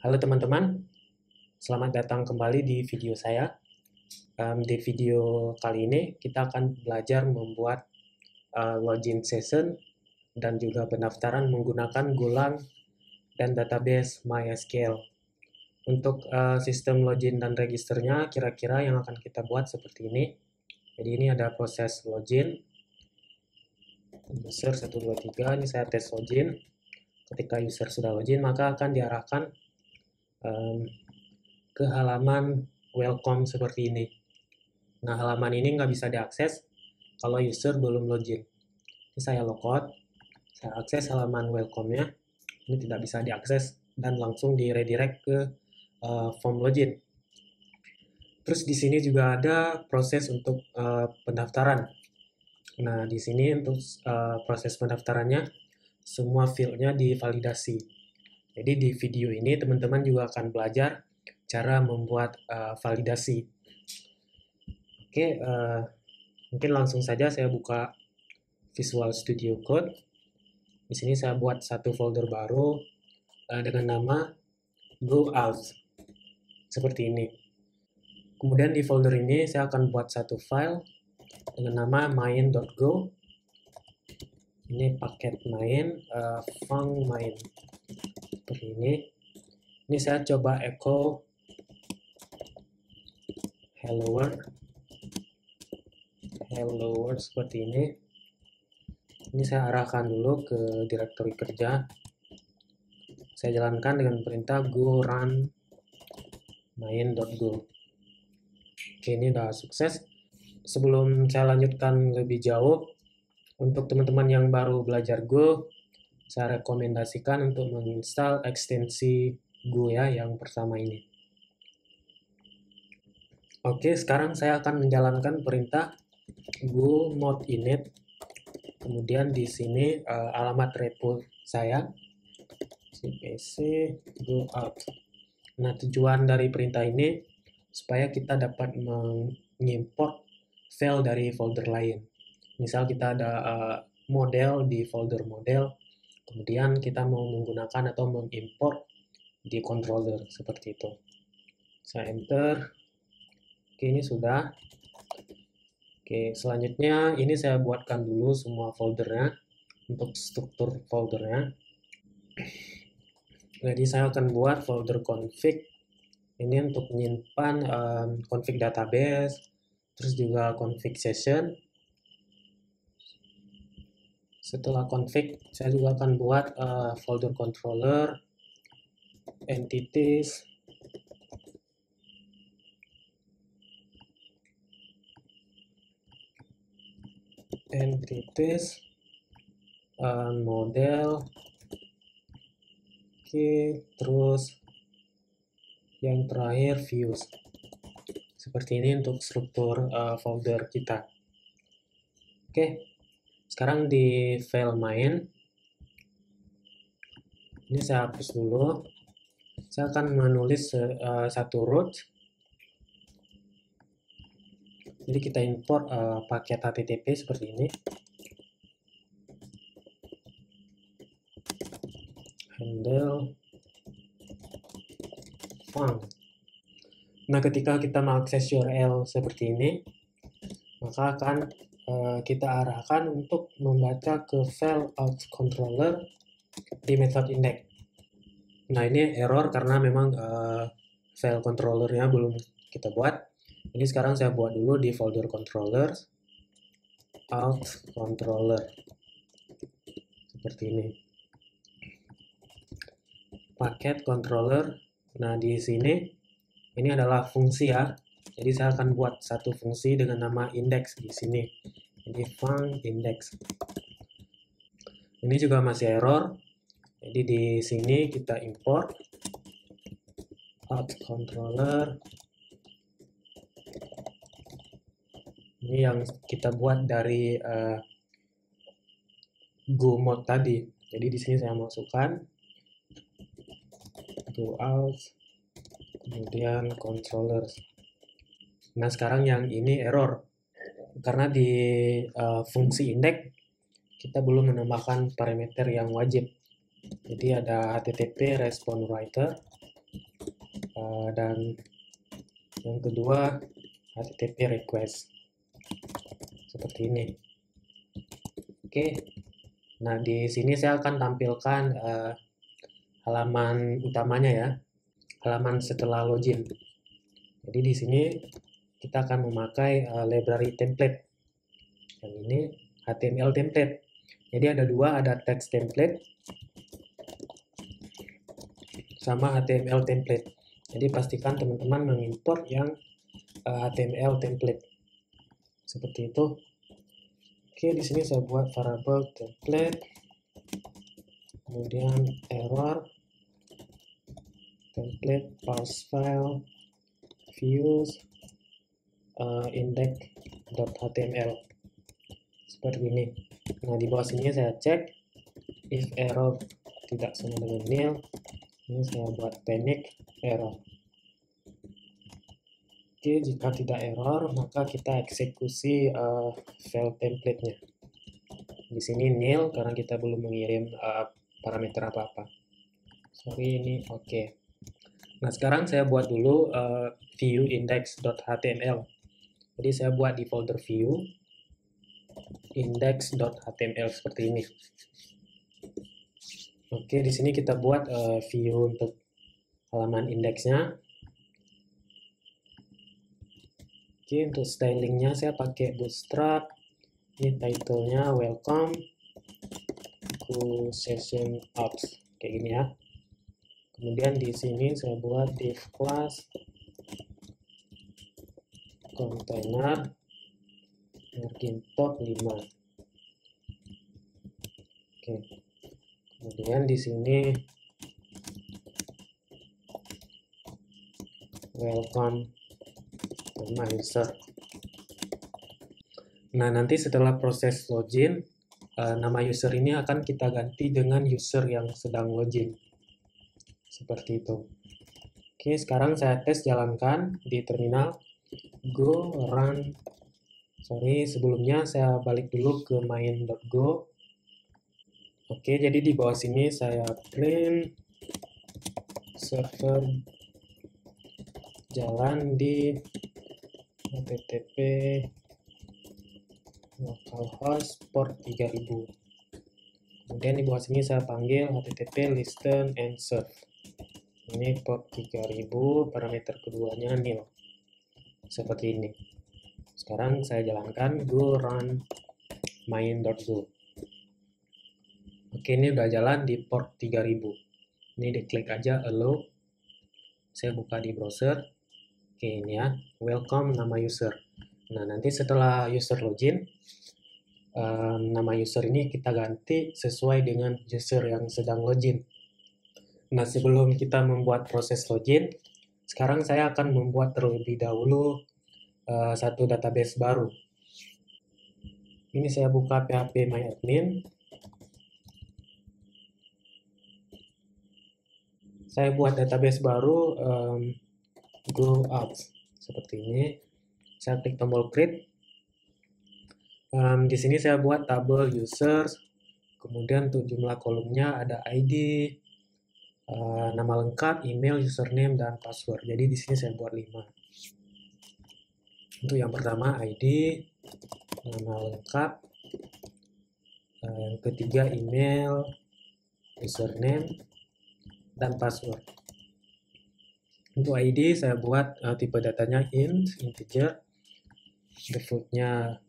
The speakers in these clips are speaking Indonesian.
Halo teman-teman, selamat datang kembali di video saya. Di video kali ini kita akan belajar membuat login session dan juga pendaftaran menggunakan Golang dan database MySQL. Untuk sistem login dan registernya kira-kira yang akan kita buat seperti ini. Jadi ini ada proses login, user 123, ini saya tes login. Ketika user sudah login maka akan diarahkan ke halaman welcome seperti ini. Nah, halaman ini nggak bisa diakses kalau user belum login. Ini saya logout, saya akses halaman welcome-nya, ini tidak bisa diakses dan langsung di redirect ke form login. Terus di sini juga ada proses untuk pendaftaran. Nah, di sini untuk proses pendaftarannya, semua field-nya divalidasi. Jadi di video ini teman-teman juga akan belajar cara membuat validasi. Oke, mungkin langsung saja saya buka Visual Studio Code. Di sini saya buat satu folder baru dengan nama Go Out. Seperti ini. Kemudian di folder ini saya akan buat satu file dengan nama main.go. Ini paket main, func main. Seperti ini. Ini saya coba echo hello world seperti ini. Ini saya arahkan dulu ke direktori kerja. Saya jalankan dengan perintah go run main.go. Oke, ini udah sukses. Sebelum saya lanjutkan lebih jauh, untuk teman-teman yang baru belajar Go, saya rekomendasikan untuk menginstal ekstensi Go ya, yang pertama ini. Oke, sekarang saya akan menjalankan perintah go mode init. Kemudian di sini alamat repo saya cpc go out. Nah, tujuan dari perintah ini supaya kita dapat mengimport file dari folder lain. Misal kita ada model di folder model, kemudian kita mau menggunakan atau mengimport di controller seperti itu. Saya enter. Oke, ini sudah. Oke, selanjutnya ini saya buatkan dulu semua foldernya untuk struktur foldernya. Jadi saya akan buat folder config. Ini untuk menyimpan config database, terus juga config session. Setelah config, saya juga akan buat folder controller, entities, model, oke, terus yang terakhir views. Seperti ini untuk struktur folder kita. Oke, sekarang di file main, ini saya hapus dulu. Saya akan menulis satu root. Jadi kita import paket HTTP seperti ini. Handle func. Nah, ketika kita mengakses URL seperti ini, maka akan kita arahkan untuk membaca ke file out controller di method index. Nah, ini error karena memang file controllernya belum kita buat. Jadi sekarang saya buat dulu di folder controllers, out controller. Seperti ini. Paket controller. Nah, di sini ini adalah fungsi ya. Jadi saya akan buat satu fungsi dengan nama index di sini. Jadi func index. Ini juga masih error. Jadi di sini kita import out controller. Ini yang kita buat dari go mode tadi. Jadi di sini saya masukkan go out, kemudian controllers. Nah, sekarang yang ini error karena di fungsi index kita belum menambahkan parameter yang wajib. Jadi ada HTTP response writer. dan yang kedua HTTP request seperti ini. Oke, nah di sini saya akan tampilkan halaman utamanya ya, halaman setelah login. Jadi di sini kita akan memakai library template. Yang ini HTML template. Jadi ada dua, ada text template sama HTML template. Jadi pastikan teman-teman mengimport yang HTML template. Seperti itu. Oke, di sini saya buat variable template, kemudian error, template parse file, views, index.html. Seperti ini. Nah, di bawah sini saya cek if error tidak sama dengan nil. Ini saya buat panic error. Oke, jika tidak error, maka kita eksekusi file template-nya. Di sini nil karena kita belum mengirim parameter apa-apa. Sorry, ini oke. Nah, sekarang saya buat dulu view index.html. Jadi saya buat di folder view index.html seperti ini. Oke, di sini kita buat view untuk halaman indeksnya. Oke, untuk stylingnya saya pakai Bootstrap. Ini title-nya welcome to session apps. Kayak gini ya. Kemudian di sini saya buat div class container margin top 5. Oke. Kemudian di sini welcome nama user. Nah, nanti setelah proses login, nama user ini akan kita ganti dengan user yang sedang login. Seperti itu. Oke, sekarang saya tes jalankan di terminal. Go run. Sorry, sebelumnya saya balik dulu ke main.go. Oke, jadi di bawah sini saya print server jalan di http localhost port 3000. Kemudian di bawah sini saya panggil http listen and serve. Ini port 3000, parameter keduanya nil. Seperti ini. Sekarang saya jalankan go run main.go. Oke, ini udah jalan di port 3000. Ini diklik aja allow. Saya buka di browser. Oke, ini ya, welcome nama user. Nah, nanti setelah user login, nama user ini kita ganti sesuai dengan user yang sedang login. Nah, sebelum kita membuat proses login, sekarang saya akan membuat terlebih dahulu satu database baru. Ini saya buka PHP MyAdmin. Saya buat database baru Go Apps seperti ini. Saya klik tombol create. Di sini saya buat tabel users. Kemudian untuk jumlah kolomnya ada ID, nama lengkap, email, username, dan password. Jadi di sini saya buat 5. Untuk yang pertama ID, nama lengkap. Yang ketiga email, username, dan password. Untuk ID saya buat tipe datanya int, integer, defaultnya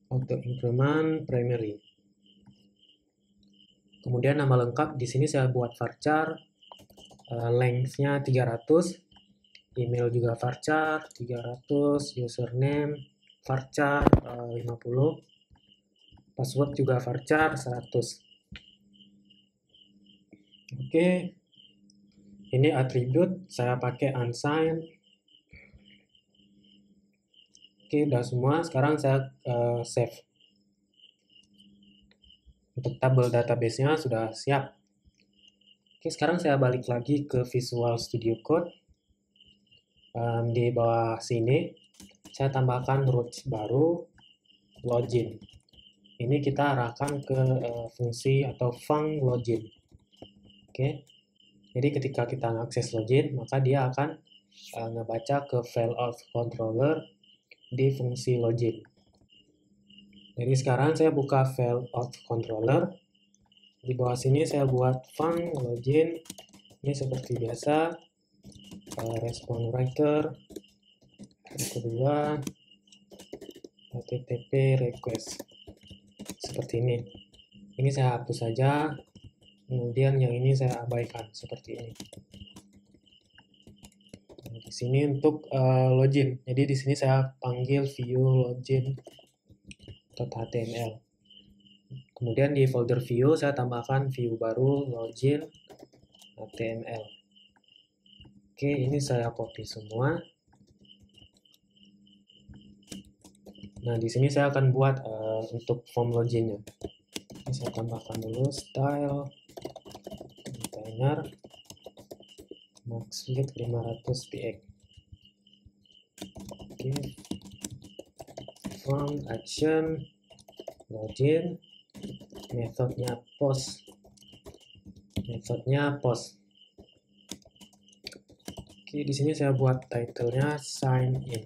auto increment primary. Kemudian nama lengkap di sini saya buat varchar, length-nya 300, email juga varchar 300, username varchar 50, password juga varchar 100. Oke, ini atribut saya pakai unsigned. Oke, udah semua. Sekarang saya save. Untuk tabel database-nya sudah siap. Oke, sekarang saya balik lagi ke Visual Studio Code. Di bawah sini saya tambahkan roots baru, login. Ini kita arahkan ke fungsi atau func login. Oke, Jadi ketika kita mengakses login, maka dia akan ngebaca ke file of controller di fungsi login. Jadi sekarang saya buka file of controller. Di bawah sini saya buat func login. Ini seperti biasa, respon writer, kedua, http request. Seperti ini. Ini saya hapus saja. Kemudian yang ini saya abaikan seperti ini. Nah, di sini untuk login. Jadi di sini saya panggil view login.html. Kemudian di folder view saya tambahkan view baru login.html. Oke, ini saya copy semua. Nah, di sini saya akan buat untuk form loginnya. Saya tambahkan dulu style container max width 500 px. Oke. Form action login, metodenya post. Oke, di sini saya buat title-nya sign in.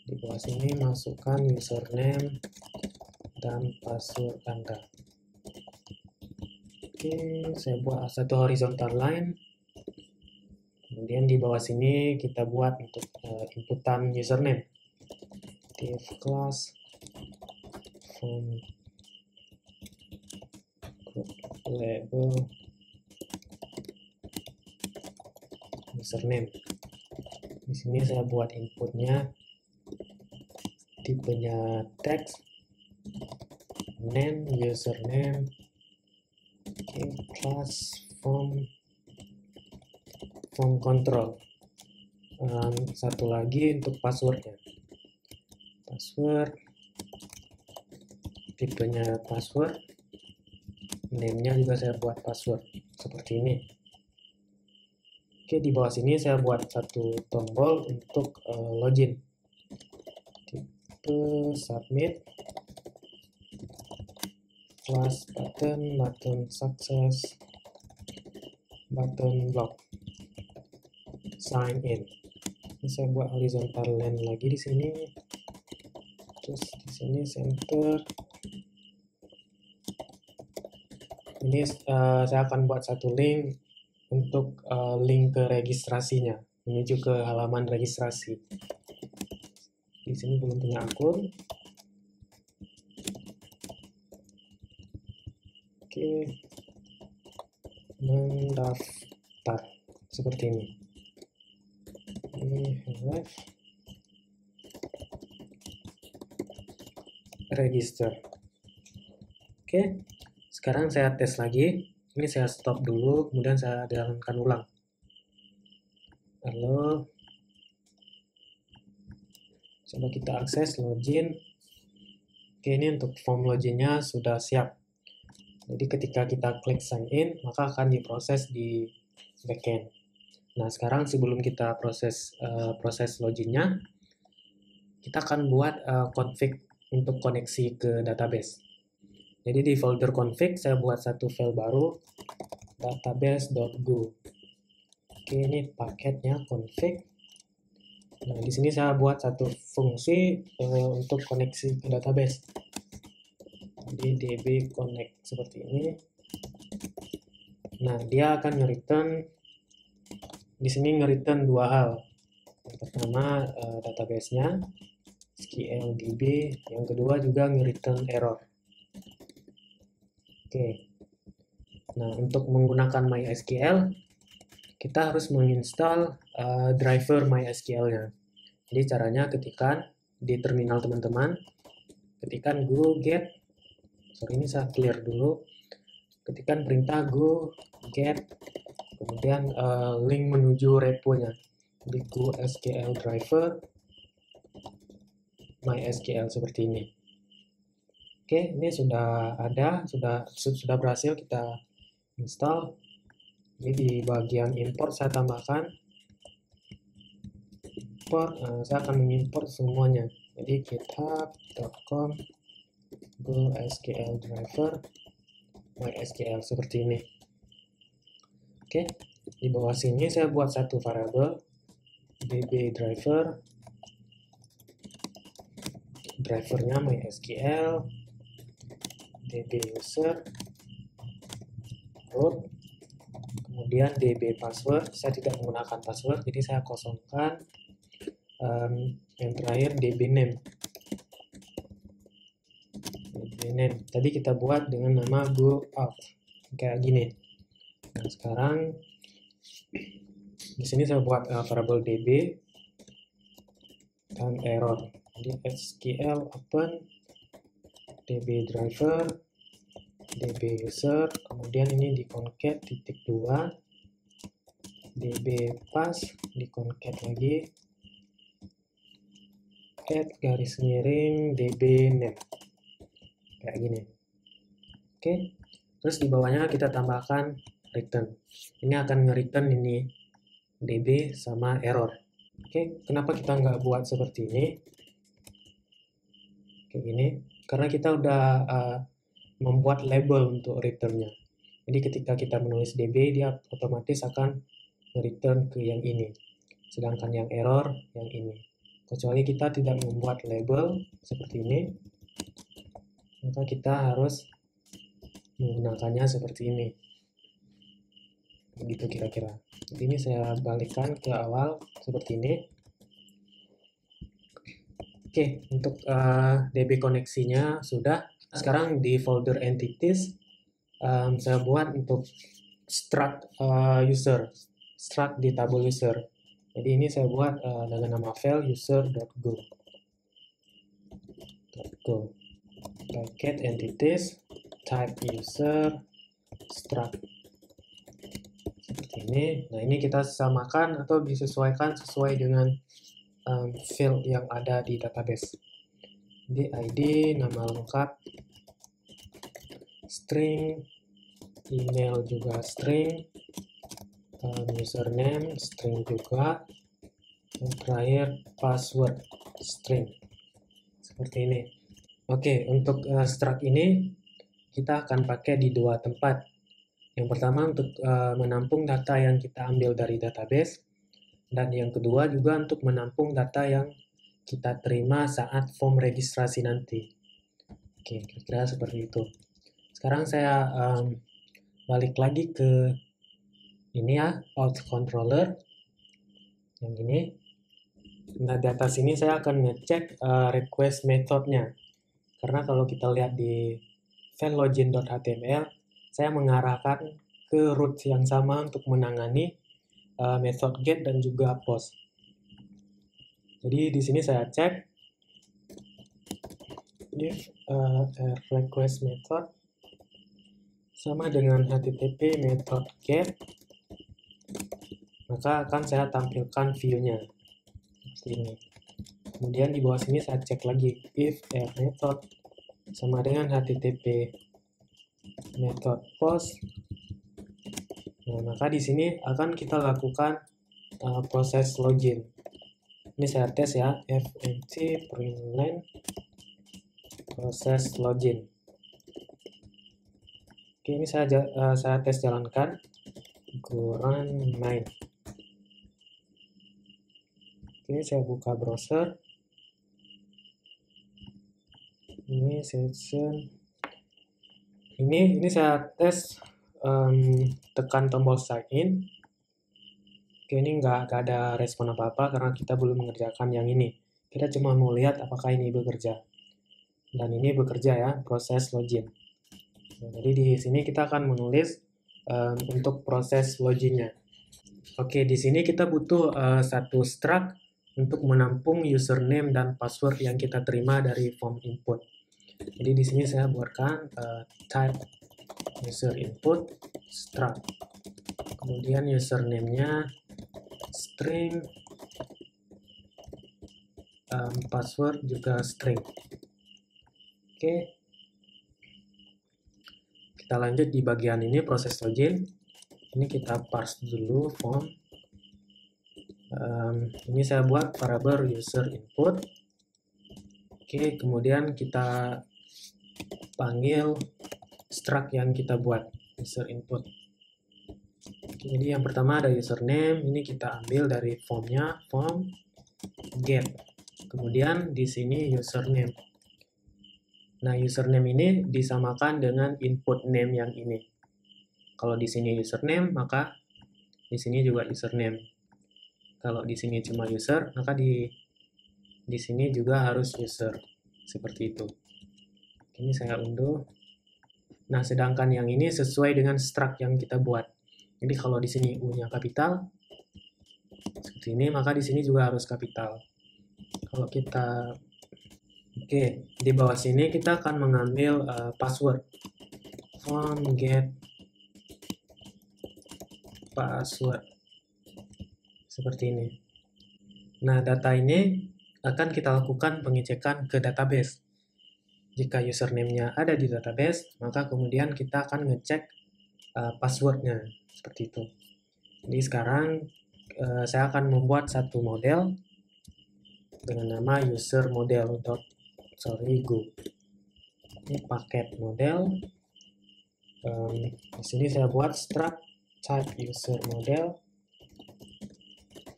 Di bawah sini masukkan username dan password Anda. Oke, saya buat satu horizontal line. Kemudian di bawah sini kita buat untuk inputan username. Div class from group label username. Di sini saya buat inputnya tipenya text, name, username, class form control. Satu lagi untuk passwordnya, password, tipenya password, name-nya juga saya buat password seperti ini. Oke, di bawah sini saya buat satu tombol untuk login. Tipe submit, class button success, button block, sign in. Ini saya buat horizontal line lagi di sini. Terus di sini center. Ini saya akan buat satu link untuk link ke registrasinya, menuju ke halaman registrasi. Di sini belum punya akun. Oke, mendaftar seperti ini. Ini live register. Oke, sekarang saya tes lagi. Ini saya stop dulu, kemudian saya jalankan ulang. Halo, coba kita akses login. Oke, ini untuk form loginnya sudah siap. Jadi ketika kita klik sign in, maka akan diproses di backend. Nah, sekarang sebelum kita proses loginnya, kita akan buat config untuk koneksi ke database. Jadi di folder config saya buat satu file baru, database.go. Oke, ini paketnya config. Nah, di sini saya buat satu fungsi untuk koneksi ke database. Jadi db connect seperti ini. Nah, dia akan nge-return di sini nge-return dua hal. Yang pertama database-nya SQLDB, yang kedua juga nge-return error. Oke. Nah, untuk menggunakan MySQL, kita harus menginstal driver MySQL-nya. Jadi caranya ketikkan di terminal teman-teman, ketikkan go get, ini saya clear dulu, ketikkan perintah go get, kemudian link menuju repo-nya. Jadi go SQL driver MySQL seperti ini. Oke, ini sudah ada, sudah berhasil kita install. Jadi di bagian import saya tambahkan import, saya akan mengimport semuanya. Jadi github.com go SQL driver MySQL seperti ini. Oke, Di bawah sini saya buat satu variabel db driver, drivernya MySQL, db user, root, kemudian db password. Saya tidak menggunakan password, jadi saya kosongkan. Yang terakhir db name. Tadi kita buat dengan nama go out kayak gini. Nah, sekarang di sini saya buat variabel db dan error. Jadi SQL open db driver, db user, kemudian ini di concat titik 2, db pass, di concat lagi, add garis miring db name kayak gini. Oke, terus di bawahnya kita tambahkan return. Ini akan nge-return ini db sama error. Oke, kenapa kita nggak buat seperti ini? Kayak gini, karena kita udah membuat label untuk returnnya. Jadi ketika kita menulis db, dia otomatis akan return ke yang ini. Sedangkan yang error, yang ini. Kecuali kita tidak membuat label seperti ini, maka kita harus menggunakannya seperti ini. Begitu kira-kira. Jadi ini saya balikkan ke awal seperti ini. Oke, untuk db koneksinya sudah. Sekarang di folder entities, saya buat untuk struct user, struct di tabel user. Jadi ini saya buat dengan nama file user.go. Packet entities, type user, struct. Seperti ini. Nah, ini kita samakan atau disesuaikan sesuai dengan field yang ada di database. Jadi ID, nama lengkap, string, email juga string, username string juga, dan terakhir password string. Seperti ini. Oke, untuk struct ini kita akan pakai di dua tempat. Yang pertama untuk menampung data yang kita ambil dari database, dan yang kedua juga untuk menampung data yang kita terima saat form registrasi nanti. Oke, kira-kira seperti itu. Sekarang saya balik lagi ke ini ya, auth controller yang ini. Nah, di atas ini saya akan ngecek request methodnya. Karena kalau kita lihat di file login.html, saya mengarahkan ke root yang sama untuk menangani method get dan juga post. Jadi di sini saya cek if request method sama dengan http method get, maka akan saya tampilkan view-nya seperti ini. Kemudian di bawah sini saya cek lagi if method sama dengan http method post. Nah, maka di sini akan kita lakukan proses login. Ini saya tes ya, fmt println proses login. Oke, ini saya tes jalankan, go run main. Oke, saya buka browser. Ini session. Ini saya tes tekan tombol sign in. Oke, ini nggak ada respon apa-apa karena kita belum mengerjakan yang ini. Kita cuma mau lihat apakah ini bekerja. Dan ini bekerja ya, proses login. Nah, jadi di sini kita akan menulis untuk proses loginnya. Oke, di sini kita butuh satu struct untuk menampung username dan password yang kita terima dari form input. Jadi di sini saya buatkan type user input struct. Kemudian username-nya string, password juga string. Oke. Kita lanjut di bagian ini proses login. Ini kita parse dulu form. Ini saya buat variabel user input. Oke, kemudian kita panggil struct yang kita buat user input. Jadi yang pertama ada username, ini kita ambil dari formnya, form get. Kemudian di sini username. Nah, username ini disamakan dengan input name yang ini. Kalau di sini username, maka di sini juga username. Kalau di sini cuma user, maka di sini juga harus user. Seperti itu. Ini saya unduh. Nah, sedangkan yang ini sesuai dengan struct yang kita buat. Jadi kalau di sini U-nya kapital, seperti ini, maka di sini juga harus kapital. Kalau kita, oke, di bawah sini kita akan mengambil password. Form get password. Seperti ini. Nah, data ini akan kita lakukan pengecekan ke database. Jika username-nya ada di database, maka kemudian kita akan ngecek password-nya. Seperti itu. Jadi sekarang saya akan membuat satu model dengan nama user model go. Ini paket model. Di sini saya buat struct type user model.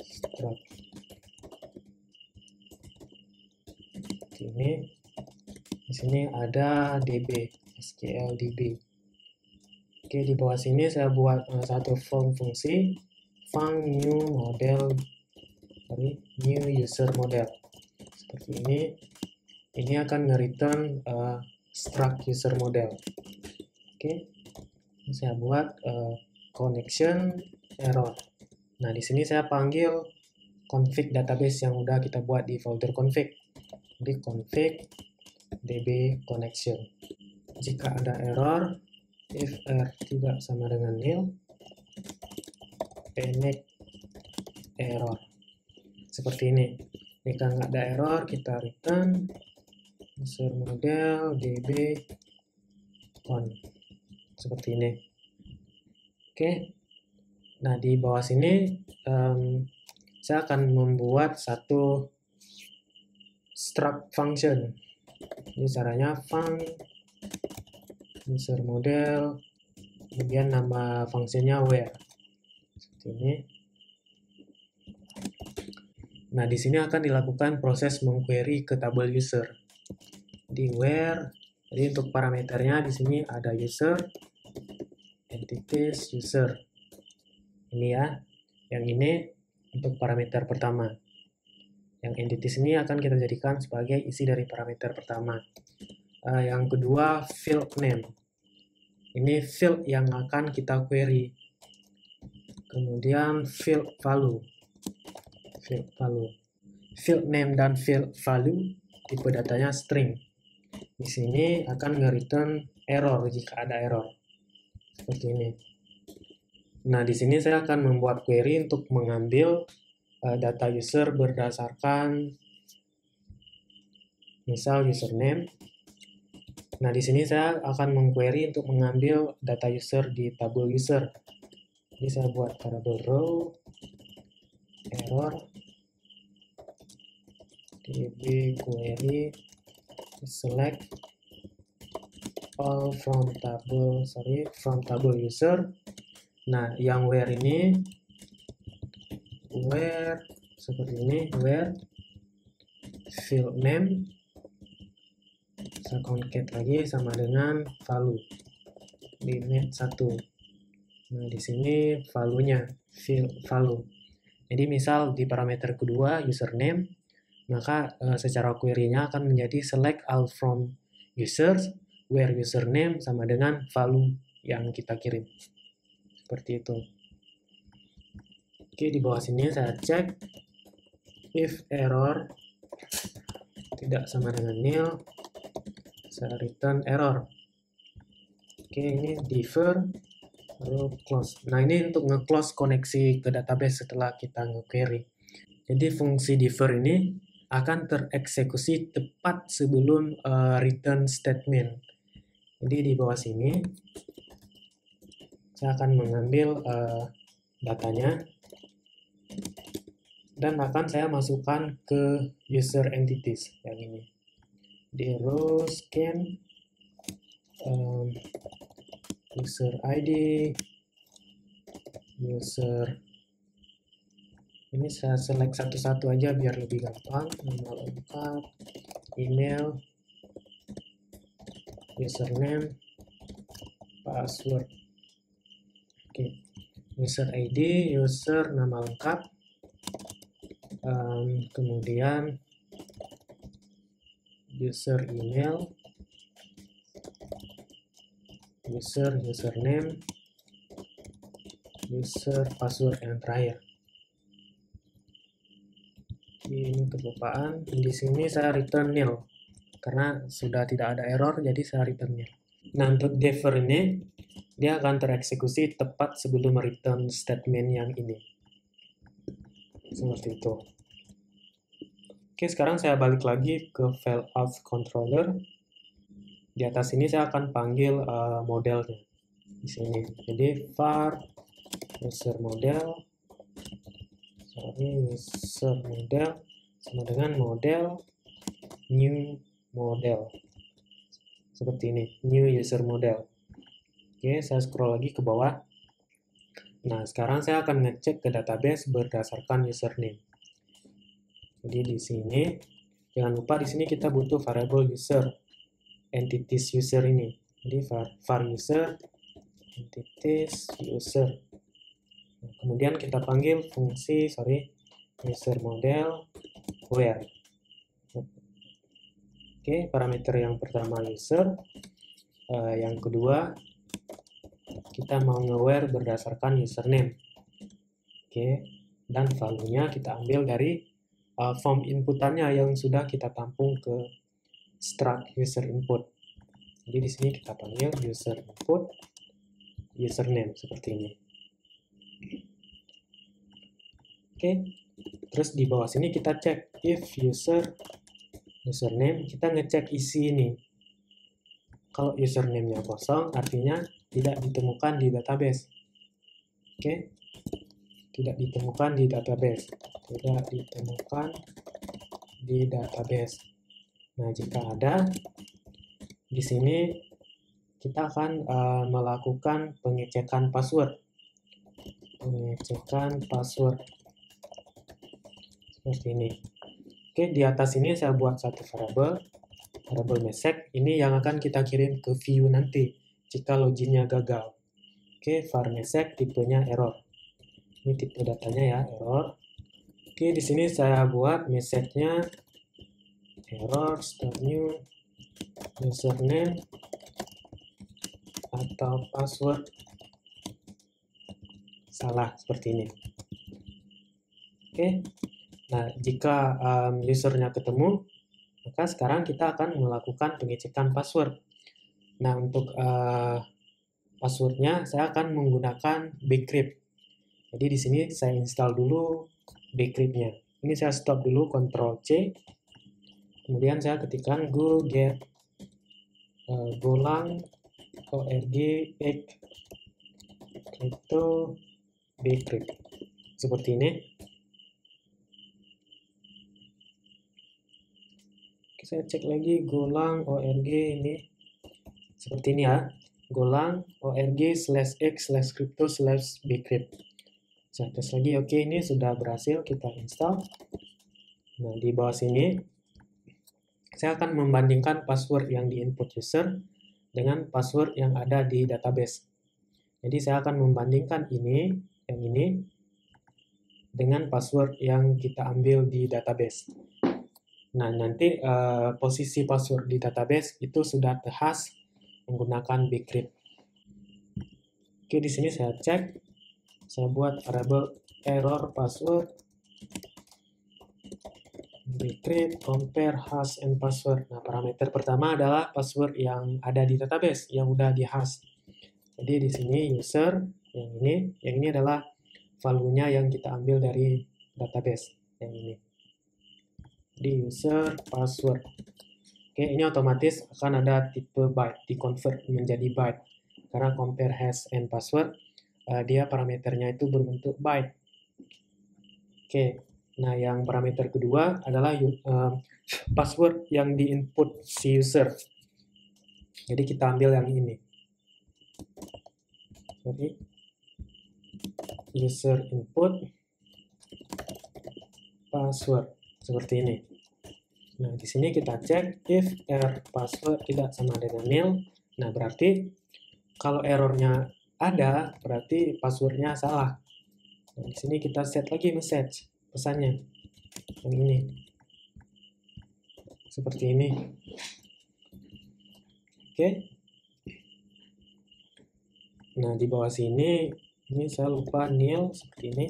Struct. Ini di sini ada db, SQL db. Oke, di bawah sini saya buat satu form fungsi func new model, new user model. Seperti ini. Ini akan nge-return struct user model. Oke, ini saya buat connection error. Nah, di sini saya panggil config database yang udah kita buat di folder config. Jadi config db connection. Jika ada error, if r tidak sama dengan nil, panic error. Seperti ini. Jika nggak ada error, kita return user model db on. Seperti ini. Oke. Nah, di bawah sini saya akan membuat satu struct function. Ini caranya func user model, kemudian nama fungsinya where. Seperti ini. Nah, di sini akan dilakukan proses mengquery ke tabel user. Di where, jadi untuk parameternya di sini ada user, entities, user. Ini ya, yang ini untuk parameter pertama. Yang entities ini akan kita jadikan sebagai isi dari parameter pertama. Yang kedua, field name. Ini field yang akan kita query. Kemudian field value. Field name dan field value tipe datanya string. Di sini akan nge-return error jika ada error. Seperti ini. Nah, di sini saya akan membuat query untuk mengambil data user berdasarkan misal username. Nah, di sini saya akan mengquery untuk mengambil data user di tabel user. Jadi saya buat variable row error db query select all from table user. Nah, yang where ini where seperti ini, where field name saya concat lagi sama dengan value limit 1. Nah, di sini value-nya field value. Jadi misal di parameter kedua username, maka secara query-nya akan menjadi select all from users where username sama dengan value yang kita kirim. Seperti itu. Oke, di bawah sini saya cek if error tidak sama dengan nil, saya return error. Oke, ini defer lalu close. Nah, ini untuk nge-close koneksi ke database setelah kita nge-query. Jadi fungsi defer ini akan tereksekusi tepat sebelum return statement. Jadi di bawah sini saya akan mengambil datanya dan akan saya masukkan ke user entities yang ini. Di row scan user ID user. Ini saya select satu-satu aja biar lebih gampang. Nama lengkap, email, username, password. Oke, user ID, user nama lengkap, kemudian user email, user username, user password yang terakhir. Ini kelupaan. Di sini saya return nil karena sudah tidak ada error, jadi saya return nil. Nah, untuk defer ini dia akan tereksekusi tepat sebelum return statement yang ini. Seperti itu. Oke, sekarang saya balik lagi ke file auth controller. Di atas ini saya akan panggil modelnya di sini. Jadi var user model sama dengan model new model. Seperti ini, new user model. Oke, saya scroll lagi ke bawah. Nah, sekarang saya akan ngecek ke database berdasarkan username. Jadi di sini, jangan lupa di sini kita butuh variable user, entities user ini. Jadi var user, entities user. Nah, kemudian kita panggil fungsi, user model where. Oke, parameter yang pertama user, yang kedua kita mau nge-where berdasarkan username. Oke, dan value-nya kita ambil dari form inputannya yang sudah kita tampung ke struct user input. Jadi di sini kita panggil user input username seperti ini. Oke, terus di bawah sini kita cek if username, kita ngecek isi ini. Kalau username-nya kosong, artinya tidak ditemukan di database. Oke, tidak ditemukan di database. Tidak ditemukan di database. Nah, jika ada, di sini kita akan melakukan pengecekan password. Pengecekan password. Seperti ini. Oke, di atas ini saya buat satu variable message. Ini yang akan kita kirim ke view nanti jika loginnya gagal. Oke, var message tipenya error. Ini tipe datanya ya, error. Oke, di sini saya buat message-nya error start new username atau password salah seperti ini. Oke. Nah, jika usernya ketemu, maka sekarang kita akan melakukan pengecekan password. Nah, untuk passwordnya saya akan menggunakan bcrypt. Jadi di sini saya install dulu bcrypt-nya. Ini saya stop dulu, Ctrl C. Kemudian saya ketikkan go get golang org crypto bcrypt. Seperti ini. Saya cek lagi golang org ini seperti ini ya, golang org/x/crypto/bcrypt. Saya tes lagi, oke, ini sudah berhasil kita install. Nah, di bawah sini saya akan membandingkan password yang di input user dengan password yang ada di database. Jadi saya akan membandingkan yang ini dengan password yang kita ambil di database. Nah, nanti posisi password di database itu sudah terhas menggunakan bcrypt. Oke, di sini saya cek. Saya buat variable error password bcrypt compare hash and password. Nah, parameter pertama adalah password yang ada di database yang udah di hash. Jadi di sini user yang ini adalah value-nya yang kita ambil dari database yang ini. Di user password. Oke, ini otomatis akan ada tipe byte, di-convert menjadi byte. Karena compare hash and password, dia parameternya itu berbentuk byte. Oke, nah yang parameter kedua adalah password yang di-input si user. Jadi kita ambil yang ini. Oke. user input password seperti ini. Nah, di sini kita cek if error password tidak sama dengan nil. Nah, berarti kalau errornya ada, berarti passwordnya salah. Nah, di sini kita set lagi message pesannya yang ini seperti ini. Oke. Nah, di bawah sini ini saya lupa nil seperti ini.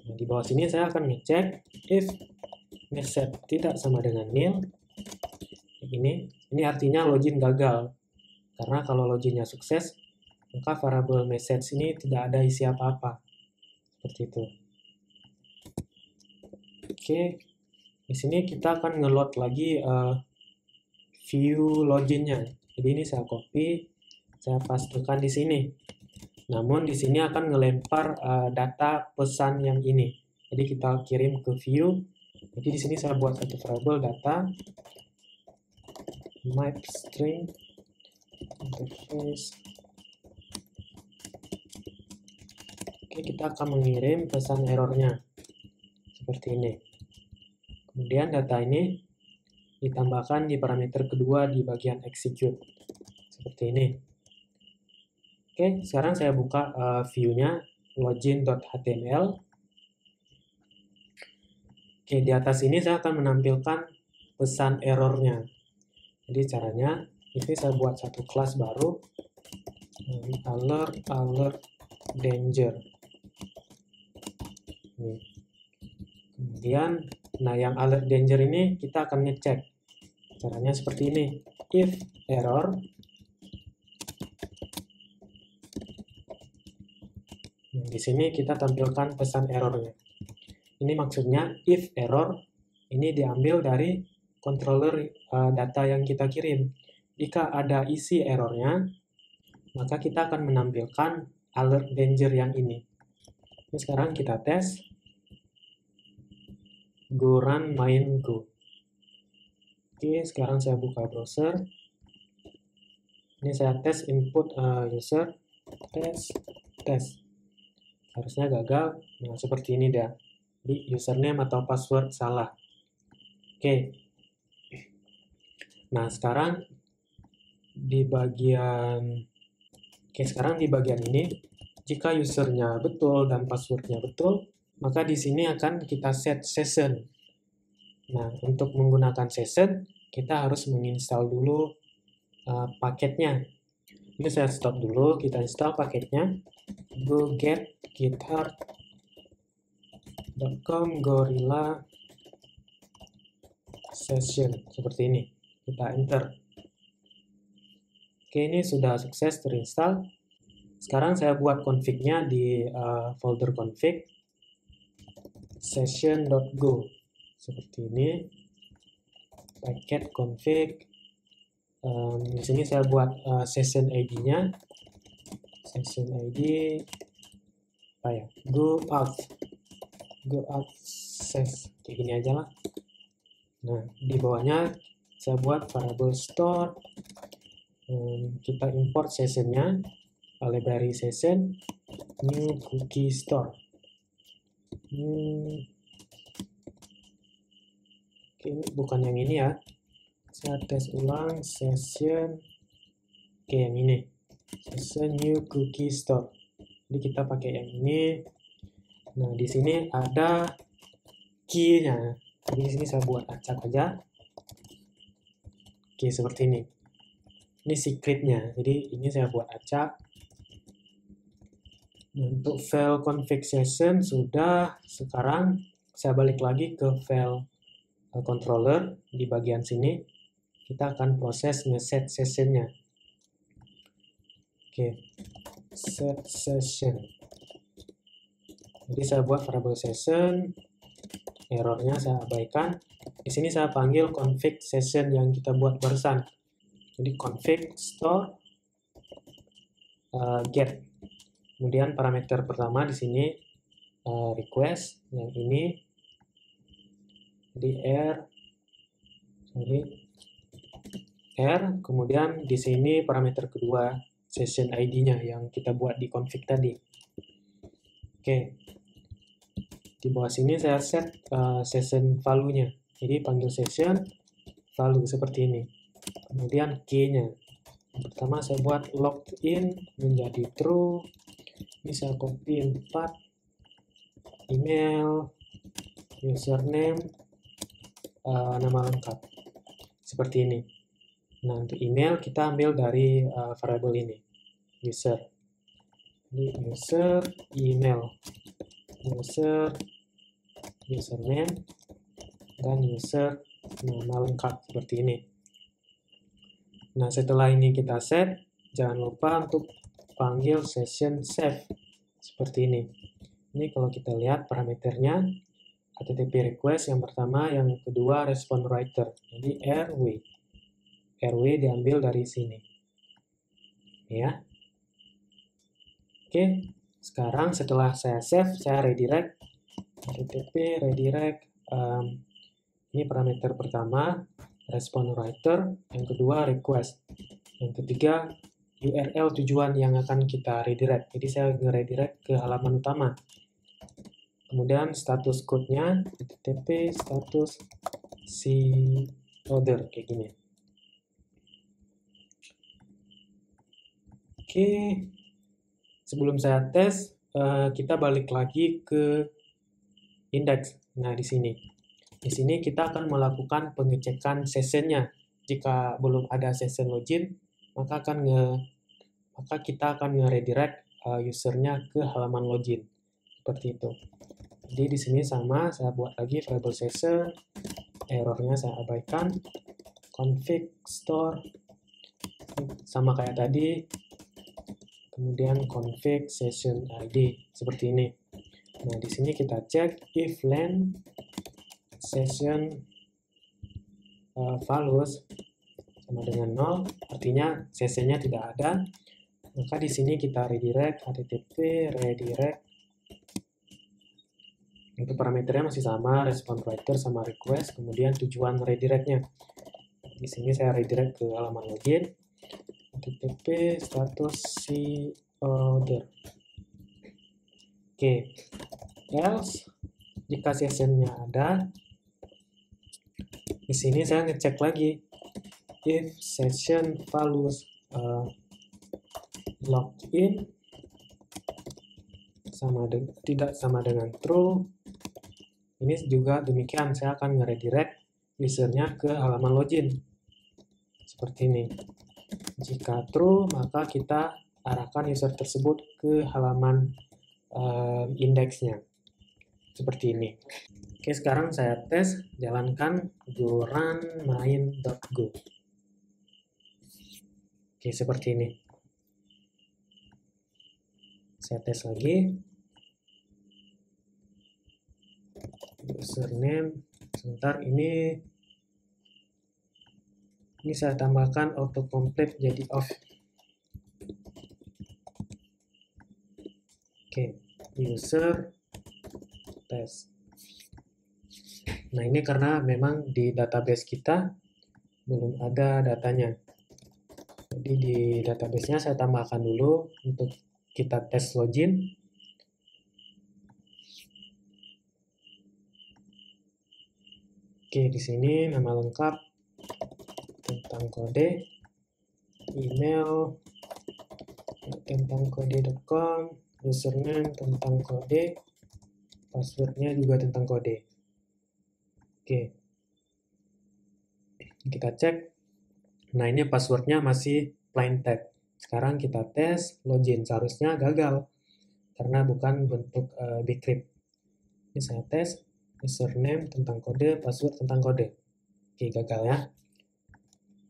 Nah, di bawah sini saya akan ngecek if message tidak sama dengan nil. Ini artinya login gagal. Karena kalau loginnya sukses, maka variable message ini tidak ada isi apa-apa. Seperti itu. Oke. Di sini kita akan ngeload lagi view loginnya. Jadi ini saya copy, saya pastekan di sini. Namun di sini akan ngelempar data pesan yang ini. Jadi kita kirim ke view. Jadi di sini saya buat satu variable data map string interface. Oke, kita akan mengirim pesan errornya seperti ini. Kemudian data ini ditambahkan di parameter kedua di bagian execute seperti ini. Oke, sekarang saya buka view-nya login.html. Oke, di atas ini saya akan menampilkan pesan errornya. Jadi caranya, ini saya buat satu kelas baru, alert danger. Nih. Kemudian, nah yang alert danger ini kita akan ngecek. Caranya seperti ini. If error, nah, di sini kita tampilkan pesan errornya. Ini maksudnya if error, ini diambil dari controller data yang kita kirim. Jika ada isi errornya, maka kita akan menampilkan alert danger yang ini. Ini sekarang kita tes. Go run main go. Oke, sekarang saya buka browser. Ini saya tes input user, tes. Harusnya gagal. Nah, seperti ini dah. Jadi username atau password salah. Oke. Nah, sekarang di bagian ini, jika usernya betul dan passwordnya betul, maka di sini akan kita set session. Nah, untuk menggunakan session, kita harus menginstal dulu paketnya. Ini saya stop dulu, kita install paketnya. Go get github.com gorilla session seperti ini. Kita enter. Oke, ini sudah sukses terinstall. Sekarang saya buat config-nya di folder config session.go seperti ini. Paket config. Di sini saya buat session ID-nya. Session ID apa ya? Go out ses kayak gini aja lah. Nah, di bawahnya saya buat variable store. Kita import sessionnya, library session, new cookie store. Oke, ini bukan yang ini ya. Saya tes ulang session. Oke, yang ini. Session new cookie store. Jadi kita pakai yang ini. Nah, di sini ada key-nya. Jadi di sini saya buat acak aja. Oke, seperti ini. Ini secret-nya. Jadi ini saya buat acak. Nah, untuk file config session sudah. Sekarang saya balik lagi ke file controller di bagian sini. Kita akan proses ngeset session-nya. Oke, set session. Jadi saya buat variable session, errornya saya abaikan. Di sini saya panggil config session yang kita buat barusan. Jadi config store get. Kemudian parameter pertama di sini request yang ini. Jadi kemudian di sini parameter kedua session ID-nya yang kita buat di config tadi. Oke, di bawah sini saya set session value-nya. Jadi panggil session value seperti ini. Kemudian key-nya. Pertama saya buat login menjadi true. Ini saya copy 4 email, username, nama lengkap seperti ini. Nah, untuk email kita ambil dari variable ini, user. Ini user email, user username, dan user nama lengkap seperti ini. Nah, setelah ini kita set, jangan lupa untuk panggil session save seperti ini. Ini kalau kita lihat parameternya HTTP request yang pertama, yang kedua response writer. Jadi RW diambil dari sini. Ya. Oke, sekarang setelah saya save, saya redirect HTTP redirect. Ini parameter pertama, response writer, yang kedua request, yang ketiga URL tujuan yang akan kita redirect. Jadi saya nge-redirect ke halaman utama. Kemudian status code-nya http status si order kayak gini. Oke, sebelum saya tes, kita balik lagi ke index. Nah, di sini. Di sini kita akan melakukan pengecekan sessionnya. Jika belum ada session login, maka kita akan nge-redirect usernya ke halaman login. Seperti itu. Jadi di sini sama, saya buat lagi variable session, errornya saya abaikan, config store, sama kayak tadi, kemudian config session ID, seperti ini. Nah, di sini kita cek if len session values sama dengan 0, artinya sessionnya tidak ada, maka di sini kita redirect http redirect. Untuk parameternya masih sama, response writer sama request, kemudian tujuan redirectnya. Di sini saya redirect ke halaman login, http status si order. Oke, else jika sessionnya ada, di sini saya ngecek lagi if session values login tidak sama dengan true. Ini juga demikian, saya akan nge-redirect usernya ke halaman login seperti ini. Jika true, maka kita arahkan user tersebut ke halaman indeksnya seperti ini. Oke, sekarang saya tes, jalankan go run main.go. Oke, seperti ini. Saya tes lagi. Username, sebentar, ini saya tambahkan autocomplete jadi off. Oke, user test. Nah, ini karena memang di database kita belum ada datanya. Jadi di database-nya saya tambahkan dulu untuk kita tes login. Oke, di sini nama lengkap, tentang kode, email, tentang kode.com, username tentang kode, passwordnya juga tentang kode. Oke, kita cek. Nah, ini passwordnya masih plain text. Sekarang kita tes login, seharusnya gagal karena bukan bentuk decrypt. Ini saya tes username tentang kode, password tentang kode. Oke, gagal ya.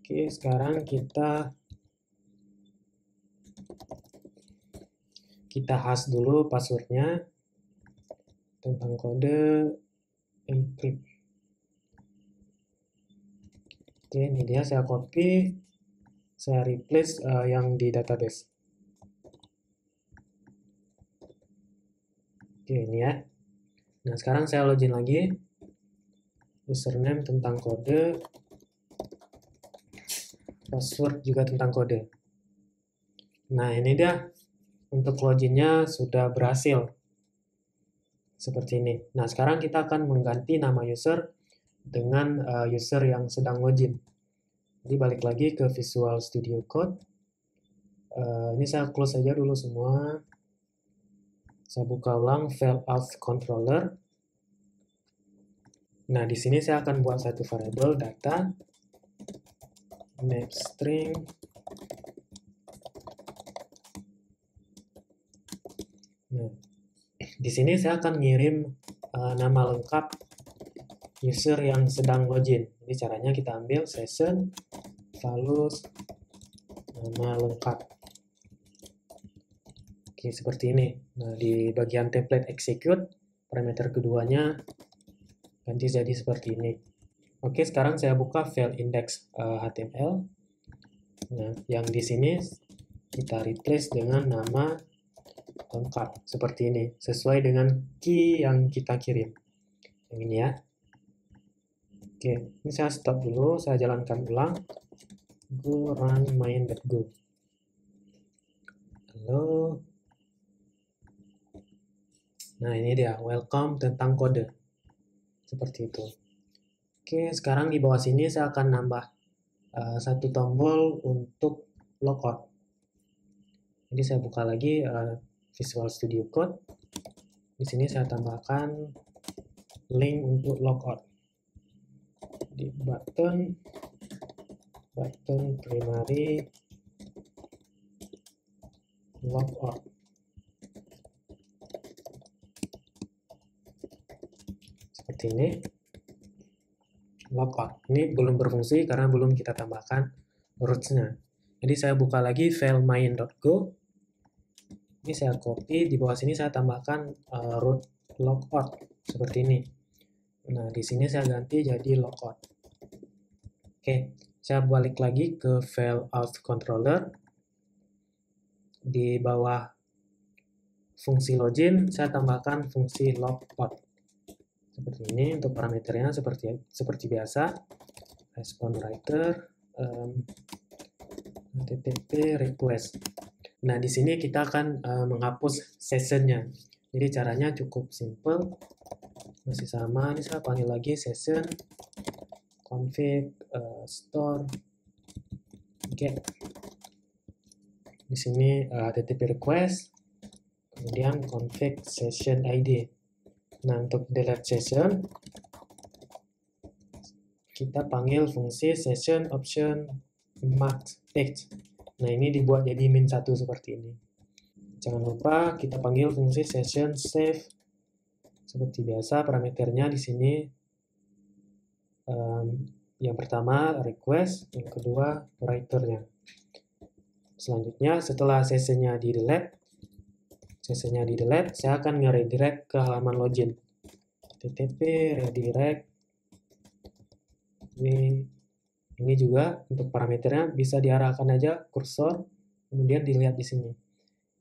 Oke, sekarang kita hash dulu passwordnya tentang kode encrypt. Oke, ini dia, saya copy, saya replace yang di database. Oke, ini ya. Nah, sekarang saya login lagi. Username tentang kode, password juga tentang kode. Nah, ini dia. Untuk loginnya sudah berhasil. seperti ini. Nah, sekarang kita akan mengganti nama user dengan user yang sedang login. Jadi balik lagi ke Visual Studio Code. Ini saya close saja dulu semua. Saya buka ulang file auth controller. Nah, di sini saya akan buat satu variable data name string. Nah, di sini saya akan ngirim nama lengkap user yang sedang login. Jadi caranya kita ambil session values nama lengkap. Oke, seperti ini. Nah, di bagian template execute, parameter keduanya ganti jadi seperti ini. Oke, sekarang saya buka file index HTML. Nah, yang di sini kita replace dengan nama lengkap seperti ini, sesuai dengan key yang kita kirim. Yang ini ya. Oke, ini saya stop dulu, saya jalankan ulang. Go run main.go. Halo. Nah, ini dia, welcome tentang kode. Seperti itu. Oke, sekarang di bawah sini saya akan nambah satu tombol untuk logout. Jadi saya buka lagi Visual Studio Code. Di sini saya tambahkan link untuk logout. Di button primary logout. Seperti ini. Logout. Ini belum berfungsi karena belum kita tambahkan roots-nya. Jadi saya buka lagi file main.go. Ini saya copy, di bawah sini saya tambahkan root logout seperti ini. Nah, di sini saya ganti jadi logout. Oke, saya balik lagi ke file auth controller. Di bawah fungsi login, saya tambahkan fungsi logout. Seperti ini untuk parameternya seperti biasa. Response writer, HTTP request. Nah, di sini kita akan menghapus sessionnya. Jadi caranya cukup simple. Masih sama, ini saya panggil lagi session config store get. Di sini HTTP request, kemudian config session ID. Nah, untuk delete session, kita panggil fungsi session option max text. Nah, ini dibuat jadi -1 seperti ini. Jangan lupa kita panggil fungsi session save. Seperti biasa, parameternya di sini yang pertama request, yang kedua writer-nya. Selanjutnya, setelah sessionnya di-delete, saya akan nge-redirect ke halaman login. HTTP redirect. Ini juga untuk parameternya bisa diarahkan aja kursor, kemudian dilihat di sini.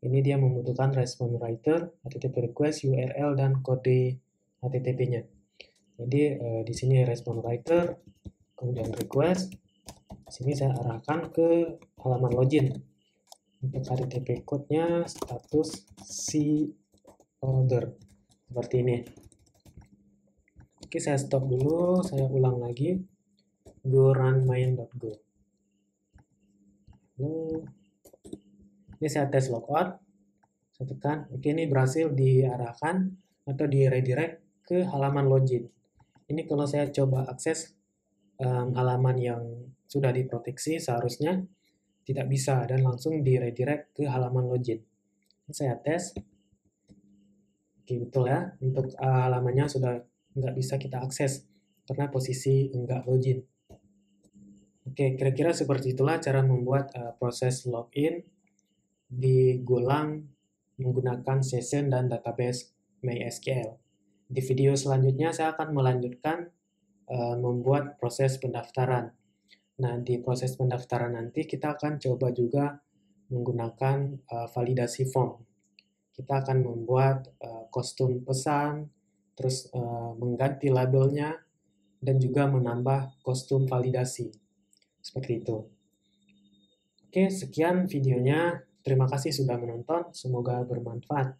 Ini dia membutuhkan response writer, HTTP request, URL, dan kode HTTP-nya. Jadi di sini response writer, kemudian request. Di sini saya arahkan ke halaman login. Untuk HTTP code-nya status C order. Seperti ini. Oke, saya stop dulu, saya ulang lagi. Go run main.go. Ini saya tes logout. Saya tekan. Oke, ini berhasil diarahkan atau di redirect ke halaman login. Ini kalau saya coba akses halaman yang sudah diproteksi, seharusnya tidak bisa dan langsung di redirect ke halaman login. Ini saya tes. Oke, betul ya. Untuk halamannya sudah nggak bisa kita akses karena posisi nggak login. Oke, kira-kira seperti itulah cara membuat proses login di Golang menggunakan session dan database MySQL. Di video selanjutnya saya akan melanjutkan membuat proses pendaftaran. Nah, di proses pendaftaran nanti kita akan coba juga menggunakan validasi form. Kita akan membuat kostum pesan, terus mengganti labelnya, dan juga menambah kostum validasi. Seperti itu. Oke, sekian videonya. Terima kasih sudah menonton. Semoga bermanfaat.